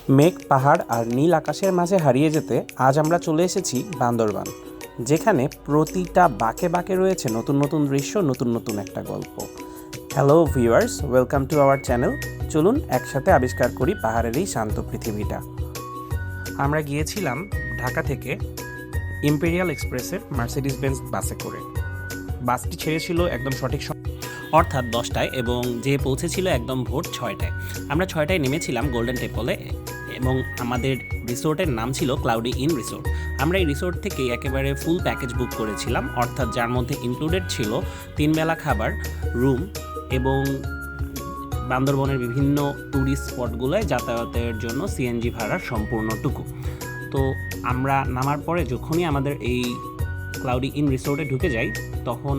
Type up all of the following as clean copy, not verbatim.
মেঘ, পাহাড় আর নীল আকাশের মাঝে হারিয়ে যেতে আজ আমরা চলে এসেছি বান্দরবান, যেখানে প্রতিটা বাঁকে বাঁকে রয়েছে নতুন নতুন দৃশ্য, নতুন নতুন একটা গল্প। Hello viewers, welcome to our channel. চলুন একসাথে আবিষ্কার করি পাহাড়ের এই শান্ত পৃথিবীটা। আমরা গিয়েছিলাম ঢাকা থেকে ইম্পেরিয়াল এক্সপ্রেসের মার্সিডিজ বেঞ্জ বাসে করে। বাসটি ছেড়েছিল একদম সঠিক অর্থাৎ 10টায় এবং যে পৌঁছেছিল একদম ভোর 6টায়। আমরা 6টায় নেমেছিলাম গোল্ডেন টেম্পলে এবং আমাদের রিসোর্টের নাম ছিল ক্লাউডি ইন রিসোর্ট। আমরা এই রিসোর্ট থেকে একেবারে ফুল প্যাকেজ বুক করেছিলাম, অর্থাৎ যার মধ্যে ইনক্লুডেড ছিল 3 বেলা খাবার, রুম এবং বান্দরবনের বিভিন্ন ট্যুরিস্ট স্পটগুলোয় যাতায়াতের জন্য সিএনজি ভাড়ার সম্পূর্ণটুকু। তো আমরা নামার পরে যখনই আমাদের এই ক্লাউডি ইন রিসোর্টে ঢুকে যাই, তখন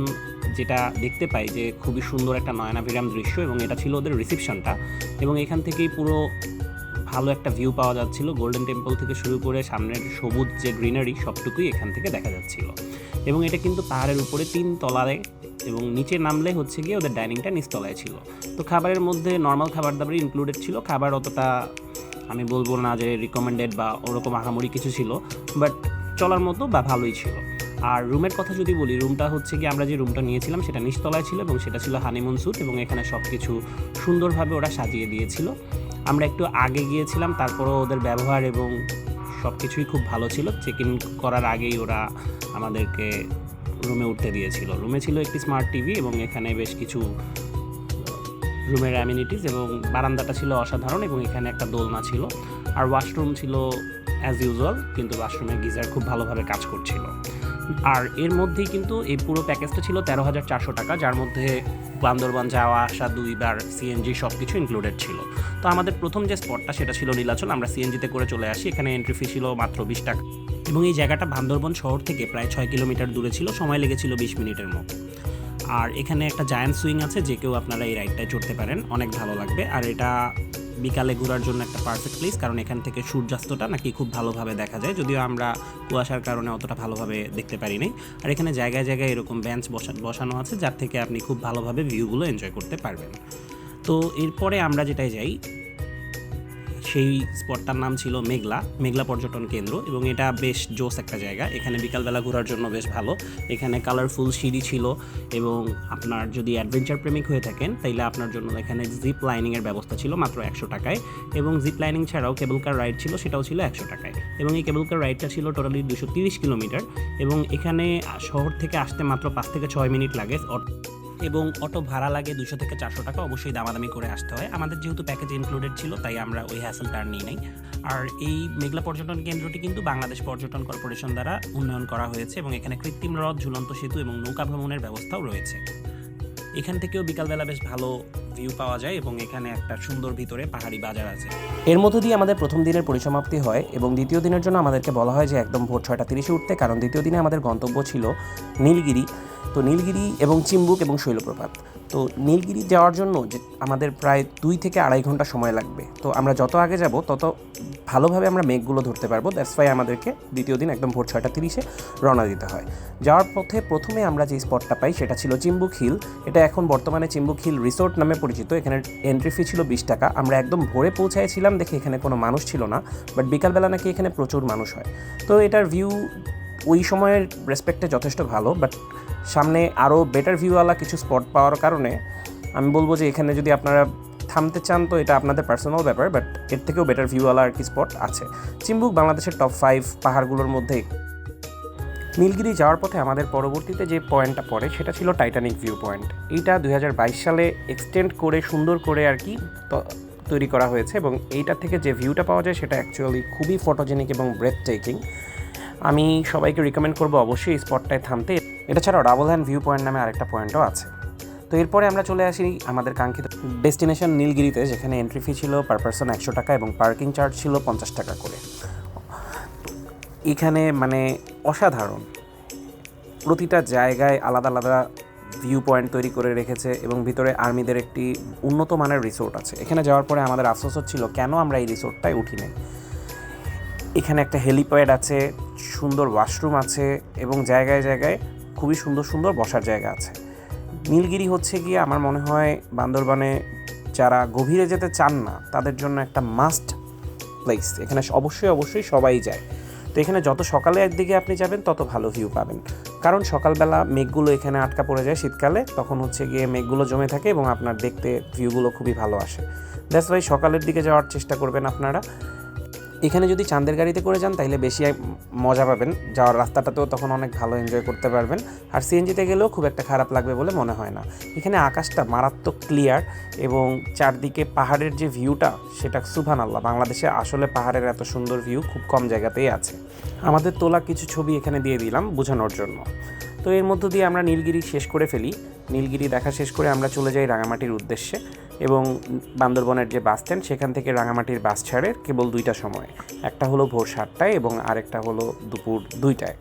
যেটা দেখতে পাই যে খুবই সুন্দর একটা নয়নাভিরাম দৃশ্য, এবং এটা ছিল ওদের রিসেপশনটা। এবং এখান থেকেই পুরো ভালো একটা ভিউ পাওয়া যাচ্ছিল। গোল্ডেন টেম্পল থেকে শুরু করে সামনের সবুজ যে গ্রিনারি সবটুকুই এখান থেকে দেখা যাচ্ছিল। এবং এটা কিন্তু পাহাড়ের উপরে 3 তলায়, এবং নিচে নামলে হচ্ছে গিয়ে ওদের ডাইনিংটা নিচতলায় ছিল। তো খাবারের মধ্যে নর্মাল খাবার দাবারই ইনক্লুডেড ছিল। খাবার অতটা আমি বলবো না যে রিকমেন্ডেড বা ওরকম আহামরি কিছু ছিল, বাট চলার মতো বা ভালোই ছিল। আর রুমের কথা যদি বলি, রুমটা হচ্ছে কি, আমরা যে রুমটা নিয়েছিলাম সেটা নিচতলায় ছিল এবং সেটা ছিল হানিমুন স্যুট, এবং এখানে সব কিছু সুন্দরভাবে ওরা সাজিয়ে দিয়েছিল। আমরা একটু আগে গিয়েছিলাম, তারপরও ওদের ব্যবহার এবং সব কিছুই খুব ভালো ছিল। চেক ইন করার আগেই ওরা আমাদেরকে রুমে উঠতে দিয়েছিল। রুমে ছিল একটি স্মার্ট টিভি এবং এখানে বেশ কিছু রুমের অ্যামিনিটিস, এবং বারান্দাটা ছিল অসাধারণ, এবং এখানে একটা দোলনা ছিল। আর ওয়াশরুম ছিল অ্যাজ ইউজুয়াল, কিন্তু ওয়াশরুমের গিজার খুব ভালোভাবে কাজ করছিল। আর এর মধ্যেই কিন্তু এই পুরো প্যাকেজটা ছিল 13,400 টাকা, যার মধ্যে বান্দরবান যাওয়া আসা 2 বার সিএনজি সব কিছু ইনক্লুডেড ছিল। তো আমাদের প্রথম যে স্পটটা সেটা ছিল নীলাচল। আমরা সিএনজিতে করে চলে আসি। এখানে এন্ট্রি ফি ছিল মাত্র 20 টাকা, এবং এই জায়গাটা বান্দরবান শহর থেকে প্রায় 6 কিলোমিটার দূরে ছিল। সময় লেগেছিল 20 মিনিটের মতো। আর এখানে একটা জায়ান্ট সুইং আছে, যে কেউ আপনারা এই রাইডটায় চড়তে পারেন, অনেক ভালো লাগবে। আর এটা বিকালে ঘোরার জন্য একটা পারফেক্ট প্লেস, কারণ এখান থেকে সূর্যাস্তটা নাকি খুব ভালোভাবে দেখা যায়, যদিও আমরা কুয়াশার কারণে অতটা ভালোভাবে দেখতে পারি নাই। আর এখানে জায়গায় জায়গায় এরকম বেঞ্চ বসানো আছে, যার থেকে আপনি খুব ভালোভাবে ভিউগুলো এনজয় করতে পারবেন। তো এরপরে আমরা যেটাই যাই, সেই স্পটটার নাম ছিল মেঘলা পর্যটন কেন্দ্র, এবং এটা বেশ জোস একটা জায়গা। এখানে বিকালবেলা ঘোরার জন্য বেশ ভালো। এখানে কালারফুল সিঁড়ি ছিল, এবং আপনার যদি অ্যাডভেঞ্চার প্রেমিক হয়ে থাকেন তাইলে আপনার জন্য এখানে জিপ লাইনিংয়ের ব্যবস্থা ছিল মাত্র 100 টাকায়, এবং জিপ লাইনিং ছাড়াও কেবল কার রাইড ছিল, সেটাও ছিল 100 টাকায়। এবং এই কেবল কার রাইডটা ছিল টোটালি 230 কিলোমিটার, এবং এখানে শহর থেকে আসতে মাত্র 5 থেকে 6 মিনিট লাগে, এবং অটো ভাড়া লাগে 200 থেকে 400 টাকা। অবশ্যই দামাদামি করে আসতে হয়। আমাদের যেহেতু প্যাকেজ ইনক্লুডেড ছিল, তাই আমরা ওই হ্যাসেলটা আর নিই নাই। আর এই মেঘলা পর্যটন কেন্দ্রটি কিন্তু বাংলাদেশ পর্যটন কর্পোরেশন দ্বারা উন্নয়ন করা হয়েছে, এবং এখানে কৃত্রিম হ্রদ, ঝুলন্ত সেতু এবং নৌকা ভ্রমণের ব্যবস্থাও রয়েছে। এখান থেকেও বিকালবেলা বেশ ভালো ভিউ পাওয়া যায়, এবং এখানে একটা সুন্দর ভিতরে পাহাড়ি বাজার আছে। এর মধ্য দিয়ে আমাদের প্রথম দিনের পরিসমাপ্তি হয়, এবং দ্বিতীয় দিনের জন্য আমাদেরকে বলা হয় যে একদম ভোর 6:30 উঠতে, কারণ দ্বিতীয় দিনে আমাদের গন্তব্য ছিল নীলগিরি। তো নীলগিরি এবং চিম্বুক এবং শৈলপ্রপাত। তো নীলগিরি যাওয়ার জন্য যে আমাদের প্রায় 2 থেকে 2.5 ঘন্টা সময় লাগবে। তো আমরা যত আগে যাব তত ভালোভাবে আমরা মেঘগুলো ধরতে পারবো। দ্যাটস ওয়াই আমাদেরকে দ্বিতীয় দিন একদম ভোর 6:30 রওনা দিতে হয়। যাওয়ার পথে প্রথমে আমরা যে স্পটটা পাই সেটা ছিল চিম্বুক হিল। এটা এখন বর্তমানে চিম্বুক হিল রিসোর্ট নামে পরিচিত। এখানে এন্ট্রি ফি ছিল 20 টাকা। আমরা একদম ভোরে পৌঁছাইছিলাম দেখে এখানে কোনো মানুষ ছিল না, বাট বিকালবেলা নাকি এখানে প্রচুর মানুষ হয়। তো এটার ভিউ ওই সময়ের রেসপেক্টে যথেষ্ট ভালো, বাট সামনে আরও বেটার ভিউওয়ালা কিছু স্পট পাওয়ার কারণে আমি বলবো যে এখানে যদি আপনারা থামতে চান তো এটা আপনাদের পার্সোনাল ব্যাপার, বাট এর থেকেও বেটার ভিউওয়ালা আর কি স্পট আছে। চিম্বুক বাংলাদেশের টপ 5 পাহাড়গুলোর মধ্যে। নীলগিরি যাওয়ার পথে আমাদের পরবর্তীতে যে পয়েন্টটা পড়ে সেটা ছিল টাইটানিক ভিউ পয়েন্ট। এইটা 2022 সালে এক্সটেন্ড করে সুন্দর করে আর কি তৈরি করা হয়েছে, এবং এইটার থেকে যে ভিউটা পাওয়া যায় সেটা অ্যাকচুয়ালি খুবই ফটোজেনিক এবং ব্রেথ টেকিং। আমি সবাইকে রিকমেন্ড করবো অবশ্যই এই স্পটটায় থামতে। এটা ছাড়াও ডাবল হ্যান্ড ভিউ পয়েন্ট নামে আরেকটা পয়েন্টও আছে। তো এরপরে আমরা চলে আসি আমাদের কাঙ্ক্ষিত ডেস্টিনেশন নীলগিরিতে, যেখানে এন্ট্রি ফি ছিল পার পারসন 100 টাকা এবং পার্কিং চার্জ ছিল 50 টাকা করে। এখানে মানে অসাধারণ, প্রতিটা জায়গায় আলাদা আলাদা ভিউ পয়েন্ট তৈরি করে রেখেছে, এবং ভিতরে আর্মিদের একটি উন্নত মানের রিসোর্ট আছে। এখানে যাওয়ার পরে আমাদের আফসোস হচ্ছিল কেন আমরা এই রিসোর্টটায় উঠি নাই। এখানে একটা হেলিপ্যাড আছে, সুন্দর ওয়াশরুম আছে, এবং জায়গায় জায়গায় খুবই সুন্দর সুন্দর বসার জায়গা আছে। নীলগিরি হচ্ছে গিয়ে আমার মনে হয় বান্দরবানে যারা গভীরে যেতে চান না তাদের জন্য একটা মাস্ট প্লেস, এখানে অবশ্যই সবাই যায়। তো এখানে যত সকালে একদিকে আপনি যাবেন তত ভালো ভিউ পাবেন, কারণ সকালবেলা মেঘগুলো এখানে আটকা পড়ে যায় শীতকালে, তখন হচ্ছে গিয়ে মেঘগুলো জমে থাকে এবং আপনার দেখতে ভিউগুলো খুবই ভালো আসে। দ্যাটস ওয়াই সকালের দিকে যাওয়ার চেষ্টা করবেন আপনারা। এখানে যদি চাঁদের গাড়িতে করে যান তাহলে বেশি মজা পাবেন, যাওয়ার রাস্তাটাতেও তখন অনেক ভালো এনজয় করতে পারবেন। আর সিএনজিতে গেলেও খুব একটা খারাপ লাগবে বলে মনে হয় না। এখানে আকাশটা মারাত্মক ক্লিয়ার এবং চারদিকে পাহাড়ের যে ভিউটা সেটা সুবহানাল্লাহ, বাংলাদেশে আসলে পাহাড়ের এত সুন্দর ভিউ খুব কম জায়গাতেই আছে। আমাদের তোলা কিছু ছবি এখানে দিয়ে দিলাম বোঝানোর জন্য। তো এর মধ্য দিয়ে আমরা নীলগিরি শেষ করে ফেলি। নীলগিরি দেখা শেষ করে আমরা চলে যাই রাঙামাটির উদ্দেশ্যে, এবং বান্দরবনের যে বাস স্ট্যান্ড সেখান থেকে রাঙামাটির বাস ছাড়ে কেবল 2টার সময়, একটা হলো ভোর 7টায় এবং আরেকটা হলো দুপুর 2টায়।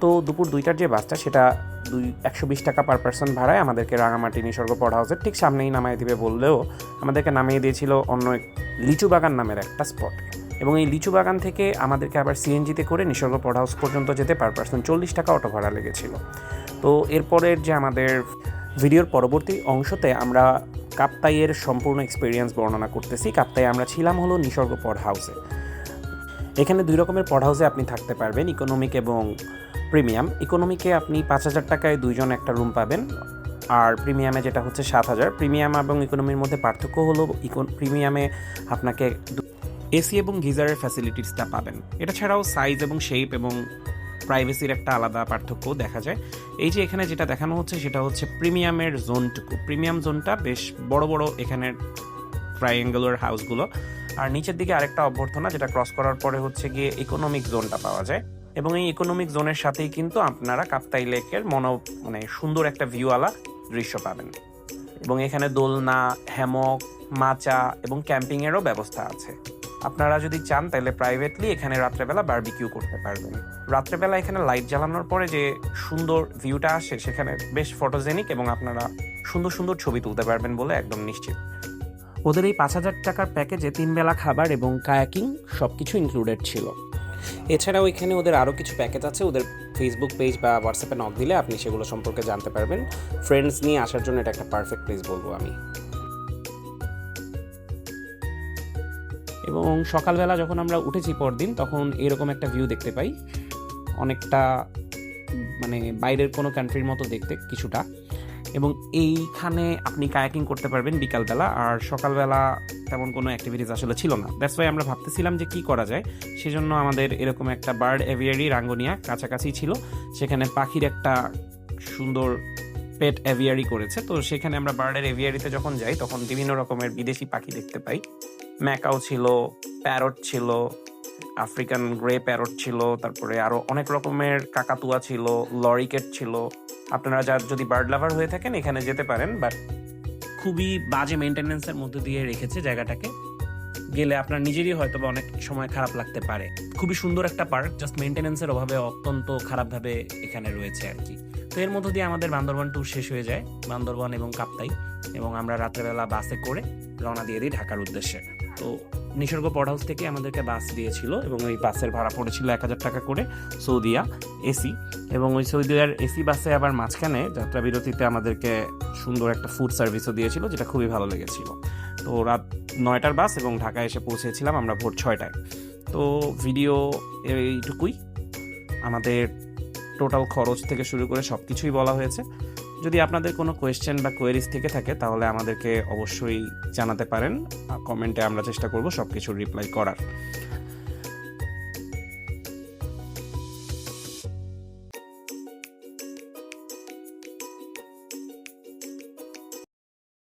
তো দুপুর 2টার যে বাসটা সেটা 120 টাকা পার পার্সন ভাড়ায় আমাদেরকে রাঙামাটি নিসর্গ পড হাউসের ঠিক সামনেই নামিয়ে দিবে বললেও আমাদেরকে নামিয়ে দিয়েছিল অন্য লিচু বাগান নামের একটা স্পট, এবং এই লিচু বাগান থেকে আমাদেরকে আবার সিএনজিতে করে নিসর্গ পড হাউস পর্যন্ত যেতে পার পার্সন 40 টাকা অটো ভাড়া লেগেছিল। তো এরপরের যে আমাদের ভিডিওর পরবর্তী অংশতে আমরা কাপ্তাইয়ের সম্পূর্ণ এক্সপিরিয়েন্স বর্ণনা করতেছি। কাপ্তাইয়ে আমরা ছিলাম হলো নিসর্গ পড হাউসে। এখানে 2 রকমের পড হাউসে আপনি থাকতে পারবেন, ইকোনমিক এবং প্রিমিয়াম। ইকোনমিকে আপনি 5,000 টাকায় 2 জন একটা রুম পাবেন, আর প্রিমিয়ামে যেটা হচ্ছে 7,000। প্রিমিয়াম এবং ইকোনমির মধ্যে পার্থক্য হলো প্রিমিয়ামে আপনাকে এসি এবং গিজারের ফ্যাসিলিটিসটা পাবেন। এটা ছাড়াও সাইজ এবং শেপ এবং প্রাইভেসির একটা আলাদা পার্থক্য দেখা যায়। এই যে এখানে যেটা দেখানো হচ্ছে সেটা হচ্ছে প্রিমিয়ামের জোনটুকু। প্রিমিয়াম জোনটা বেশ বড় বড় এখানের ট্রাইঅ্যাঙ্গুলার হাউসগুলো, আর নিচের দিকে আরেকটা অভ্যর্থনা যেটা ক্রস করার পরে হচ্ছে গিয়ে ইকোনমিক জোনটা পাওয়া যায়। এবং এই ইকোনমিক জোনের সাথেই কিন্তু আপনারা কাপ্তাই লেকের সুন্দর একটা ভিউওয়ালা দৃশ্য পাবেন। এবং এখানে দোলনা, হ্যামক, মাচা এবং ক্যাম্পিংয়েরও ব্যবস্থা আছে। আপনারা যদি চান তাহলে প্রাইভেটলি এখানে রাত্রেবেলা বারবিকিউ করতে পারবেন। রাত্রেবেলা এখানে লাইট জ্বালানোর পরে যে সুন্দর ভিউটা আসে সেখানে বেশ ফটোজেনিক, এবং আপনারা সুন্দর সুন্দর ছবি তুলতে পারবেন বলে একদম নিশ্চিত। ওদের এই 5,000 টাকার প্যাকেজে 3 বেলা খাবার এবং কায়াকিং সব কিছু ইনক্লুডেড ছিল। এছাড়াও এখানে ওদের আরও কিছু প্যাকেজ আছে। ওদের ফেসবুক পেজ বা হোয়াটসঅ্যাপে নক দিলে আপনি সেগুলো সম্পর্কে জানতে পারবেন। ফ্রেন্ডস নিয়ে আসার জন্য এটা একটা পারফেক্ট প্লেস বলবো আমি। এবং সকালবেলা যখন আমরা উঠেছি পরদিন তখন এরকম একটা ভিউ দেখতে পাই, অনেকটা বাইরের কোনো কান্ট্রির মতো দেখতে কিছুটা। এবং এইখানে আপনি কায়াকিং করতে পারবেন বিকালবেলা, আর সকালবেলা তেমন কোনো অ্যাক্টিভিটিস আসলে ছিল না। দ্যাটস ওয়াই আমরা ভাবতেছিলাম যে কী করা যায়, সেজন্য আমাদের এরকম একটা বার্ড এভিয়ারি রাঙ্গুনিয়া কাছাকাছি ছিল, সেখানে পাখির একটা সুন্দর পেট এভিয়ারি করেছে। তো সেখানে আমরা বার্ডের এভিয়ারিতে যখন যাই তখন বিভিন্ন রকমের বিদেশি পাখি দেখতে পাই। ম্যাকাও ছিল, প্যারট ছিল, আফ্রিকান গ্রে প্যারট ছিল, তারপরে আরও অনেক রকমের কাকাতুয়া ছিল, লরিকেট ছিল। আপনারা যদি বার্ড লাভার হয়ে থাকেন এখানে যেতে পারেন, বাট খুবই বাজে মেনটেন্যান্সের মধ্যে দিয়ে রেখেছে জায়গাটাকে। গেলে আপনার নিজেরই হয়তো অনেক সময় খারাপ লাগতে পারে। খুবই সুন্দর একটা পার্ক, জাস্ট মেনটেন্যান্সের অভাবে অত্যন্ত খারাপভাবে এখানে রয়েছে আর কি। তো এর মধ্য দিয়ে আমাদের বান্দরবান ট্যুর শেষ হয়ে যায়, বান্দরবান এবং কাপ্তাই, এবং আমরা রাত্রেবেলা বাসে করে রওনা দিয়ে দিই ঢাকার উদ্দেশ্যে। তো নিসর্গ পড হাউস থেকে আমাদেরকে বাস দিয়েছিল, এবং ওই বাসের ভাড়া পড়েছিল 1,000 টাকা করে সৌদিয়া এসি। এবং ওই সৌদিয়ার এসি বাসে আবার মাঝখানে যাত্রা বিরতিতে আমাদেরকে সুন্দর একটা ফুড সার্ভিসও দিয়েছিল, যেটা খুবই ভালো লেগেছিল। তো রাত 9টার বাস, এবং ঢাকায় এসে পৌঁছেছিলাম আমরা ভোর 6টায়। তো ভিডিও এইটুকুই, আমাদের টোটাল খরচ থেকে শুরু করে সব কিছুই বলা হয়েছে। যদি আপনাদের কোনো কোয়েশ্চেন বা কোয়েরিজ থেকে থাকে তাহলে আমাদেরকে অবশ্যই জানাতে পারেন কমেন্টে, আমরা চেষ্টা করব সব কিছুর রিপ্লাই করার।